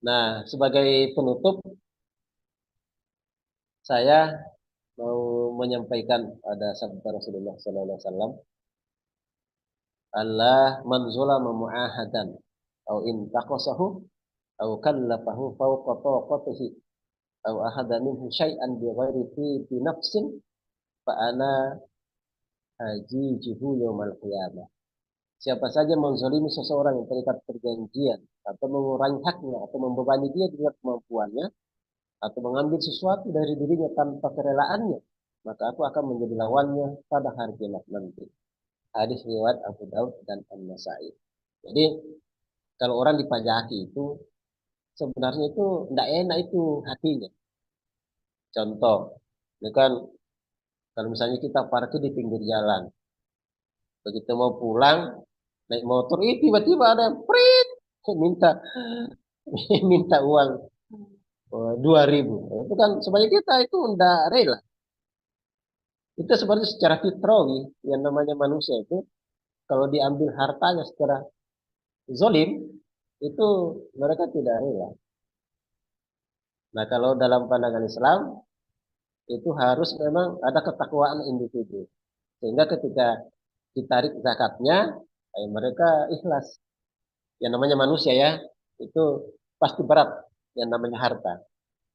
B: Nah, sebagai penutup, saya mau menyampaikan ada sabda Rasulullah SAW. Allah man zulama mu'ahadan au intaqasahu au kallafahu fawqa taqatihi au ahada minhu syai'an bi ghairi fi nafsin fa ana hajijuhu yaumal qiyamah. Siapa saja menzalimi seseorang yang terikat perjanjian atau mengurangi haknya atau membebani dia di luar kemampuannya atau mengambil sesuatu dari dirinya tanpa kerelaannya, maka aku akan menjadi lawannya pada hari kiamat nanti. Hadis riwayat Abu Daud dan An-Nasai. Jadi kalau orang dipajaki itu sebenarnya itu tidak enak itu hatinya. Contoh, ini kan kalau misalnya kita parkir di pinggir jalan, begitu mau pulang naik motor, tiba-tiba ada yang prit minta minta uang 2.000. Itu kan sebenarnya kita itu tidak rela. Itu sebenarnya secara fitrawi yang namanya manusia itu kalau diambil hartanya secara zolim itu mereka tidak rela. Nah kalau dalam pandangan Islam itu harus memang ada ketakwaan individu. Sehingga ketika ditarik zakatnya, mereka ikhlas. Yang namanya manusia ya, itu pasti berat yang namanya harta.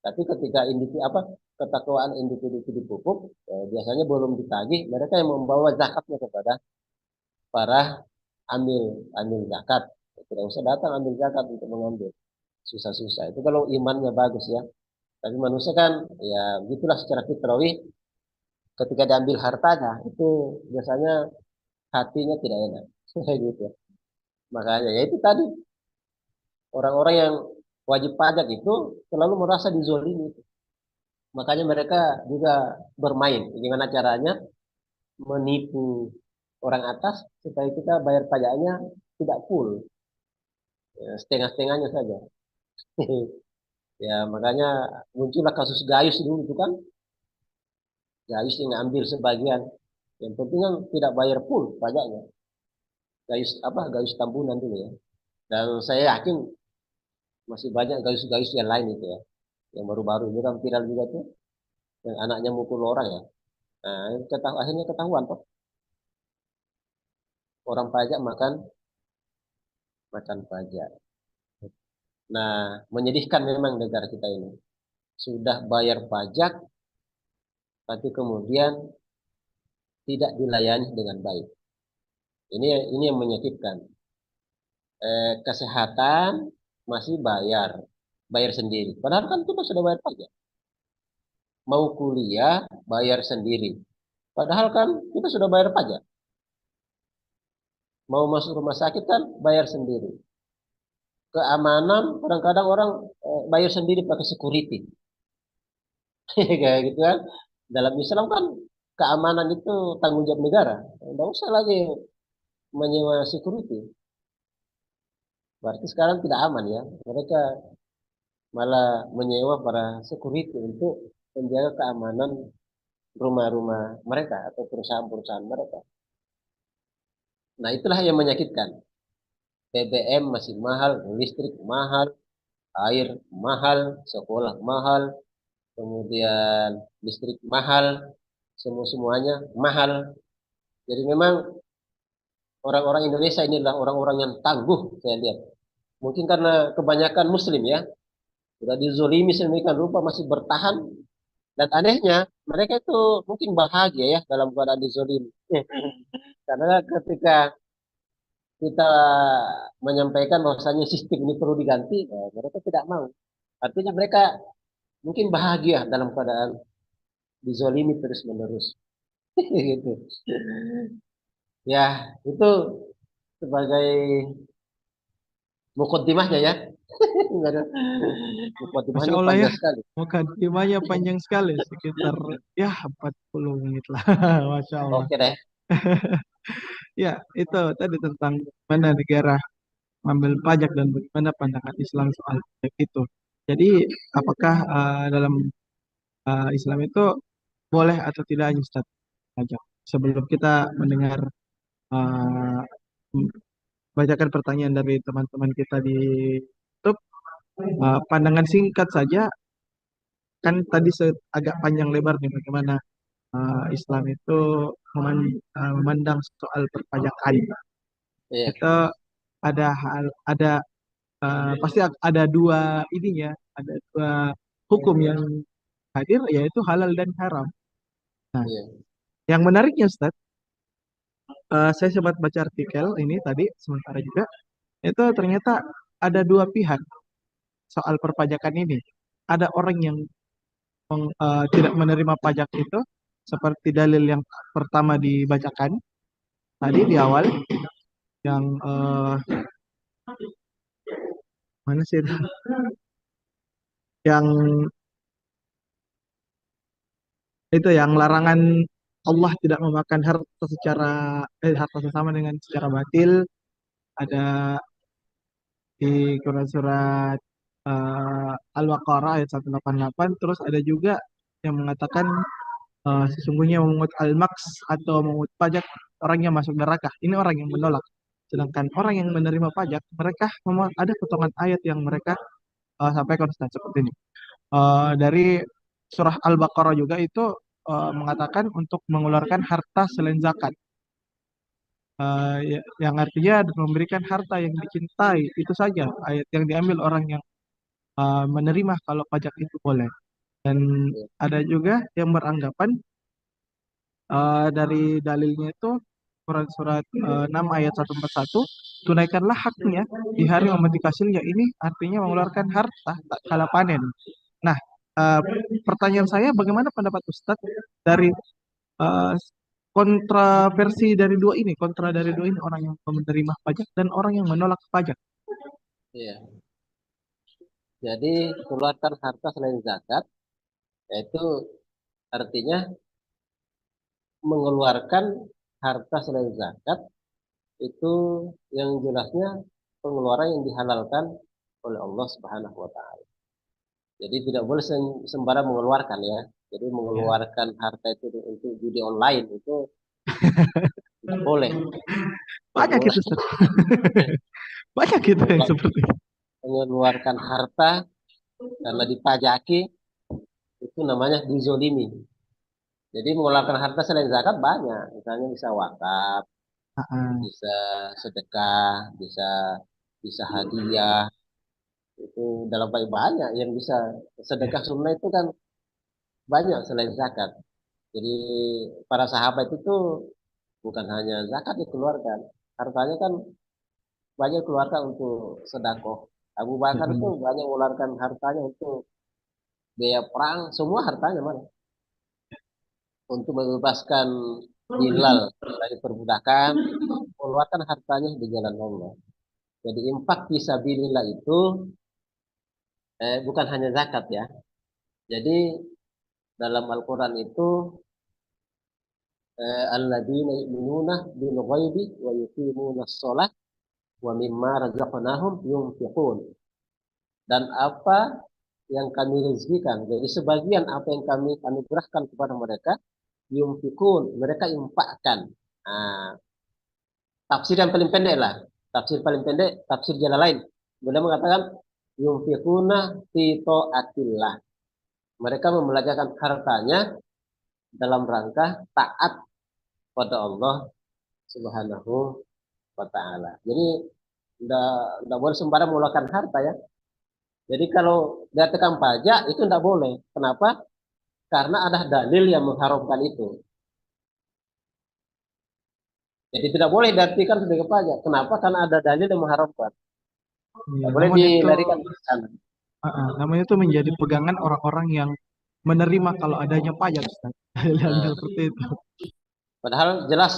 B: Tapi ketika individu apa ketakwaan individu itu dipupuk, biasanya belum ditagih, mereka yang membawa zakatnya kepada para amil amil zakat. Tidak usah datang ambil zakat untuk mengambil, susah-susah. Itu kalau imannya bagus ya. Tapi manusia kan ya gitulah secara fitrawi, ketika diambil hartanya itu biasanya hatinya tidak enak. Kayak gitu. Makanya ya itu tadi, orang-orang yang wajib pajak itu selalu merasa dizolimi. Makanya mereka juga bermain. Gimana caranya menipu orang atas supaya kita bayar pajaknya tidak full, ya, setengah-setengahnya saja. Ya makanya muncullah kasus Gayus dulu itu kan, Gayus yang ambil sebagian. Yang penting kan tidak bayar full pajaknya. Gayus apa? Gayus Tambunan dulu ya. Dan saya yakin masih banyak gayus-gayus yang lain itu ya. Yang baru-baru ini kan viral juga tuh, yang anaknya mukul orang ya. Nah, akhirnya ketahuan toh, orang pajak makan makan pajak. Nah, menyedihkan memang negara kita ini. Sudah bayar pajak, tapi kemudian tidak dilayani dengan baik. Ini yang menyakitkan. Kesehatan masih bayar sendiri. Padahal kan kita sudah bayar pajak. Mau kuliah bayar sendiri. Padahal kan kita sudah bayar pajak. Mau masuk rumah sakit kan bayar sendiri. Keamanan kadang-kadang orang bayar sendiri pakai security. Kayak gitu kan. Dalam Islam kan keamanan itu tanggung jawab negara. Tidak usah lagi menyewa security. Berarti sekarang tidak aman ya. Mereka malah menyewa para security untuk menjaga keamanan rumah-rumah mereka atau perusahaan-perusahaan mereka. Nah, itulah yang menyakitkan. BBM masih mahal, listrik mahal, air mahal, sekolah mahal, kemudian listrik mahal, semua-semuanya mahal. Jadi memang orang-orang Indonesia ini adalah orang-orang yang tangguh, saya lihat. Mungkin karena kebanyakan Muslim ya, sudah dizolimi sedemikian rupa masih bertahan. Dan anehnya, mereka itu mungkin bahagia ya dalam keadaan dizolimi. Karena ketika kita menyampaikan bahwasanya sistem ini perlu diganti, mereka tidak mau. Artinya mereka mungkin bahagia dalam keadaan dizolimi terus-menerus. Gitu. Ya, itu sebagai mukaddimahnya ya.
A: Masya
B: Mukaddimahnya
A: Allah ya,
B: panjang sekali.
A: mukadimahnya panjang sekali, sekitar ya 40 menit lah. Masya Allah.
B: Oke deh.
A: Ya, itu tadi tentang mana negara mengambil pajak dan bagaimana pandangan Islam soal pajak itu. Jadi, apakah dalam Islam itu boleh atau tidaknya Ustaz pajak? Sebelum kita mendengar uh, bacakan pertanyaan dari teman-teman kita di YouTube, pandangan singkat saja, kan tadi agak panjang lebar nih bagaimana Islam itu memandang soal perpajakan.
B: Iya,
A: Itu ada pasti ada dua ininya, ada dua hukum yang hadir, yaitu halal dan haram. Nah,
B: iya,
A: yang menariknya Ustaz, saya sempat baca artikel ini tadi sementara juga, itu ternyata ada dua pihak soal perpajakan ini. Ada orang yang tidak menerima pajak itu, seperti dalil yang pertama dibacakan tadi di awal, yang mana sih itu? Yang itu yang larangan Allah tidak memakan harta secara harta sesama dengan secara batil, ada di Quran surat Al-Baqarah ayat 188. Terus ada juga yang mengatakan sesungguhnya memungut al-maks atau memungut pajak orangnya masuk neraka. Ini orang yang menolak. Sedangkan orang yang menerima pajak, mereka memang ada potongan ayat yang mereka sampaikan Ustaz, seperti ini. Dari surah Al-Baqarah juga itu mengatakan untuk mengeluarkan harta selain zakat. yang artinya memberikan harta yang dicintai. Itu saja ayat yang diambil orang yang menerima kalau pajak itu boleh. Dan
B: Ya,
A: ada juga yang beranggapan dari dalilnya itu surat 6 ayat 141, tunaikanlah haknya di hari memetik hasilnya. Ini artinya mengeluarkan harta tak kala panen. Nah, eh, pertanyaan saya, bagaimana pendapat Ustadz dari eh, kontroversi dari dua ini, kontra dari dua ini, orang yang menerima pajak dan orang yang menolak pajak?
B: iya. Jadi keluarkan harta selain zakat, yaitu artinya mengeluarkan harta selain zakat itu yang jelasnya pengeluaran yang dihalalkan oleh Allah Subhanahu wa taala. Jadi tidak boleh sembarang mengeluarkan ya. Jadi
A: Ya,
B: mengeluarkan harta itu untuk judi online itu tidak boleh.
A: banyak itu,
B: Mengeluarkan,
A: Ustadz. Banyak itu yang seperti itu.
B: mengeluarkan harta karena dipajaki itu namanya dizolimi. Jadi mengeluarkan harta selain zakat banyak. Misalnya bisa wakaf,
A: Ah, ah,
B: bisa sedekah, bisa bisa hadiah. Itu dalam baik banyak yang bisa.
A: ya,
B: Sedekah sunnah itu kan banyak selain zakat. Jadi para sahabat itu bukan hanya zakat dikeluarkan, hartanya kan banyak keluarkan untuk sedekah. Abu
A: ya
B: Bakar itu
A: benar.
B: banyak mengeluarkan hartanya untuk biaya perang, semua hartanya mana? Untuk membebaskan Bilal dari perbudakan, mengeluarkan hartanya di jalan Allah. Jadi infak fisabilillah itu bukan hanya zakat ya. Jadi dalam Al-Quran itu alladzina yu'minuna bil ghaibi wa yuqimuna shalah wa mimma razaqnahum yunfiqun. Dan apa yang kami rezekikan. Jadi sebagian apa yang kami anugerahkan kepada mereka, yunfikun, mereka infakkan. Nah, tafsir yang paling pendek lah. Tafsir paling pendek, tafsir jalan lain. Beliau mengatakan, yunfikuna fito atillah. Mereka membelajarkan hartanya dalam rangka taat pada Allah Subhanahu wa Ta'ala. Jadi, tidak boleh sembarang mengeluarkan harta ya. Jadi kalau dia tekan pajak itu tidak boleh. Kenapa? Karena ada dalil yang mengharamkan itu. Jadi tidak boleh diartikan sebagai pajak. Kenapa? Karena ada dalil yang mengharamkan.
A: Ya,
B: Tidak boleh
A: namun itu
B: dilarikan ke sana.
A: namun itu menjadi pegangan orang-orang yang menerima kalau adanya pajak, Ustaz. Yang
B: Nah,
A: seperti itu.
B: padahal jelas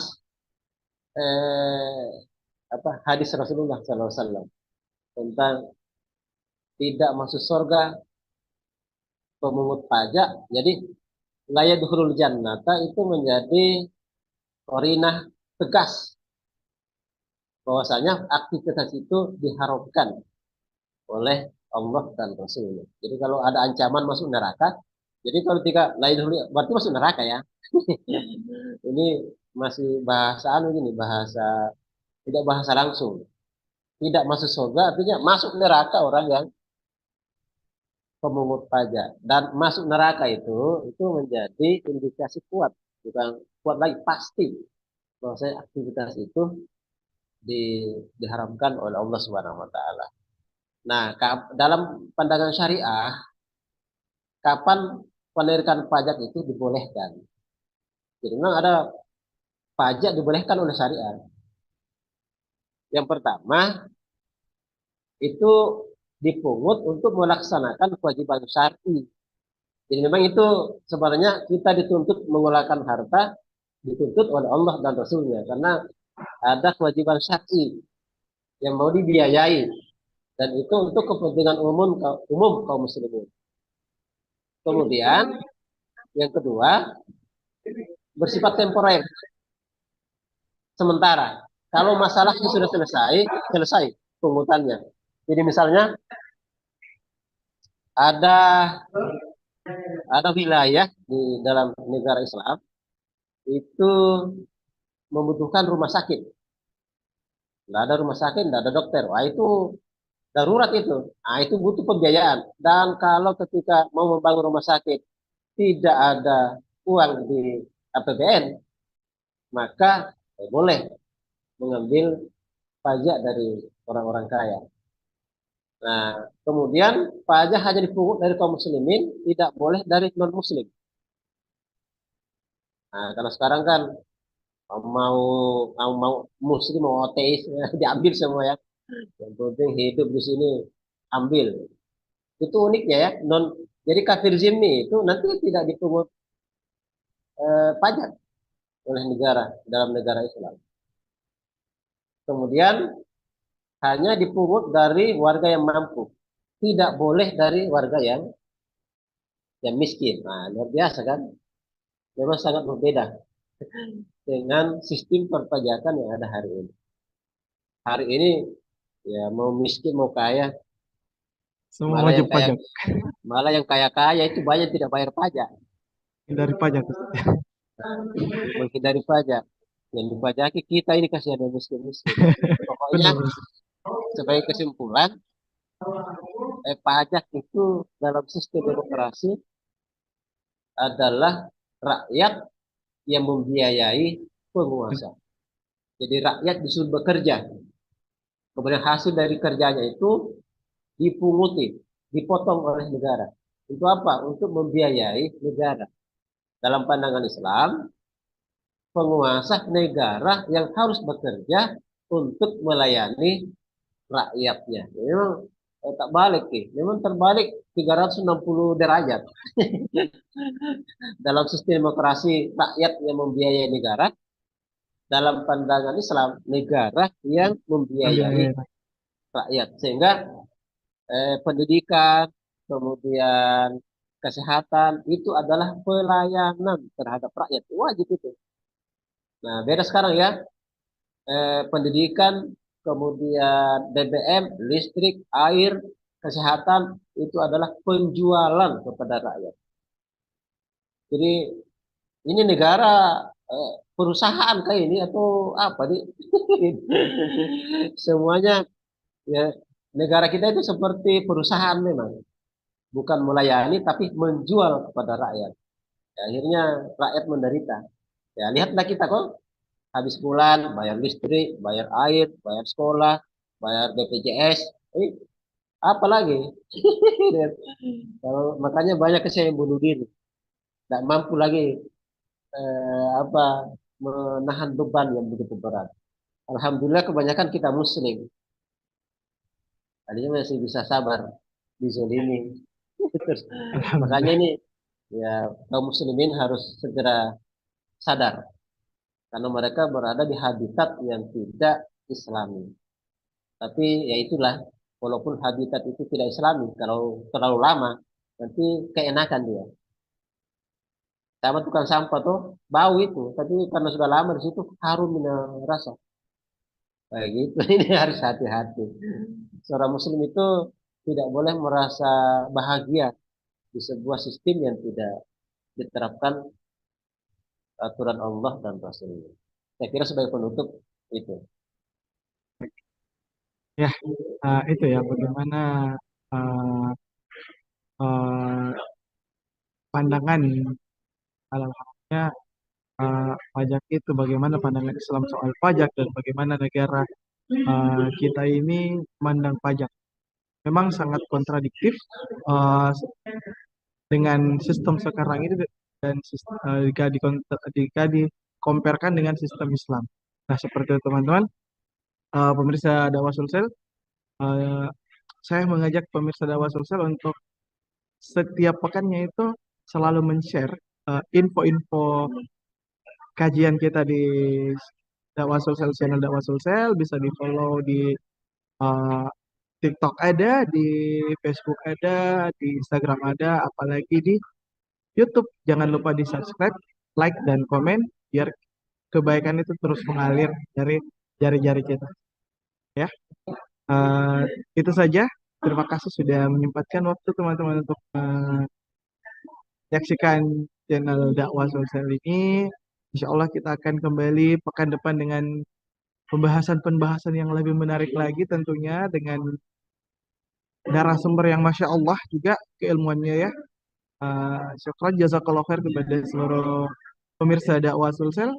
B: hadis Rasulullah SAW tentang tidak masuk surga pemungut pajak. Jadi layak dukhulul jannata itu menjadi korinah tegas bahwasanya aktivitas itu diharamkan oleh Allah dan Rasulnya. Jadi kalau ada ancaman masuk neraka, jadi kalau tidak lain dulu berarti masuk neraka ya. Ini masih bahasa anu ini bahasa tidak bahasa langsung. Tidak masuk surga artinya masuk neraka orang yang pemungut pajak dan masuk neraka itu menjadi indikasi kuat bukan kuat lagi pasti bahwa aktivitas itu di, diharamkan oleh Allah Subhanahu wa taala. Nah, dalam pandangan syariah kapan penerikan pajak itu dibolehkan. Jadi memang ada pajak dibolehkan oleh syariat. Yang pertama itu dipungut untuk melaksanakan kewajiban syar'i. Jadi memang itu sebenarnya kita dituntut mengeluarkan harta dituntut oleh Allah dan Rasulnya karena ada kewajiban syar'i yang mau dibiayai dan itu untuk kepentingan umum kaum muslimin. Kemudian yang kedua bersifat temporer sementara. Kalau masalahnya sudah selesai pungutannya. Jadi misalnya ada ada wilayah di dalam negara Islam itu membutuhkan rumah sakit. Nggak ada rumah sakit, nggak ada dokter. Wah itu darurat itu. Nah itu butuh pembiayaan. Dan kalau ketika mau membangun rumah sakit tidak ada uang di APBN, maka boleh mengambil pajak dari orang-orang kaya. Nah, kemudian pajak hanya dipungut dari kaum muslimin, tidak boleh dari non-muslim. Nah, karena sekarang kan mau mau muslim mau ateis ya, diambil semua ya. Yang penting hidup di sini ambil. Itu uniknya ya. Jadi kafir zimmi itu nanti tidak dipungut pajak oleh negara dalam negara Islam. Kemudian hanya dipungut dari warga yang mampu. Tidak boleh dari warga yang miskin. Nah, luar biasa kan? Memang sangat berbeda dengan sistem perpajakan yang ada hari ini. Hari ini ya mau miskin mau kaya,
A: Semua
B: malah
A: wajib
B: yang kaya
A: pajak
B: malah yang kaya-kaya itu banyak tidak bayar pajak,
A: dari pajak, Ustaz.
B: menghindari pajak. Yang dipajaki kita ini kasihan yang miskin-miskin. Pokoknya
A: Benar.
B: sebagai kesimpulan, pajak itu dalam sistem demokrasi adalah rakyat yang membiayai penguasa. Jadi rakyat disuruh bekerja. Kemudian hasil dari kerjanya itu dipunguti, dipotong oleh negara. Untuk apa? Untuk membiayai negara. Dalam pandangan Islam, penguasa negara yang harus bekerja untuk melayani rakyatnya. Memang tak balik nih. Memang terbalik 360 derajat. Dalam sistem demokrasi, rakyat yang membiayai negara. Dalam pandangan Islam, negara yang membiayai
A: Ambil.
B: rakyat. Sehingga pendidikan, kemudian kesehatan itu adalah pelayanan terhadap rakyat. Wajib itu. Nah, beda sekarang ya. Pendidikan, kemudian BBM, listrik, air, kesehatan itu adalah penjualan kepada rakyat. Jadi ini negara perusahaan kayak ini atau apa nih? Semuanya ya negara kita itu seperti perusahaan memang, bukan melayani tapi menjual kepada rakyat. Ya, akhirnya rakyat menderita. Ya lihatlah kita kok habis bulan bayar listrik, bayar air, bayar sekolah, bayar BPJS, eh, apa lagi? Kalau makanya banyak yang bunuh diri, tidak mampu lagi apa menahan beban yang begitu berat. Alhamdulillah kebanyakan kita Muslim, tadinya masih bisa sabar dizolimi. Terus makanya
A: Alhamdulillah.
B: ini ya kaum muslimin harus segera sadar karena mereka berada di habitat yang tidak Islami. Tapi ya itulah, walaupun habitat itu tidak Islami, kalau terlalu lama nanti keenakan dia. Sama tukang sampah tuh bau itu, tapi karena sudah lama di situ harum rasa. Kayak gitu, ini harus hati-hati. Seorang Muslim itu tidak boleh merasa bahagia di sebuah sistem yang tidak diterapkan aturan Allah dan Rasulnya. Saya kira sebagai penutup itu.
A: Ya, itu ya bagaimana uh, uh, pandangan dalam halnya pajak itu, bagaimana pandangan Islam soal pajak dan bagaimana negara kita ini memandang pajak. Memang sangat kontradiktif uh, dengan sistem sekarang ini dan jika dikomparkan dengan sistem Islam. Nah, seperti itu teman-teman, pemirsa dakwah Sulsel, uh, saya mengajak pemirsa dakwah Sulsel untuk setiap pekannya itu selalu men-share info-info kajian kita di dakwah Sulsel, channel dakwah Sulsel, bisa di-follow di uh, TikTok ada, di Facebook ada, di Instagram ada, apalagi di YouTube. Jangan lupa di subscribe, like, dan komen biar kebaikan itu terus mengalir dari jari-jari kita. Ya, Eh, itu saja. Terima kasih sudah menyempatkan waktu teman-teman untuk menyaksikan channel dakwah sosial ini. Insya Allah kita akan kembali pekan depan dengan pembahasan-pembahasan yang lebih menarik lagi tentunya dengan narasumber yang Masya Allah juga keilmuannya ya. Syukran jazakallah khair kepada seluruh pemirsa dakwah Sulsel.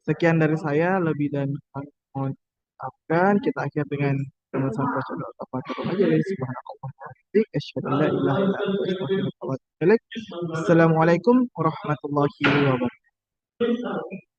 A: Sekian dari saya, lebih dan kurang mohon maafkan. Kita akhir dengan pembahasan baca doa kafaratul majelis. Subhanallah wa bihamdihi, asyhadu an la ilaha illa anta, astaghfiruka wa atubu ilaik. Assalamualaikum warahmatullahi wabarakatuh.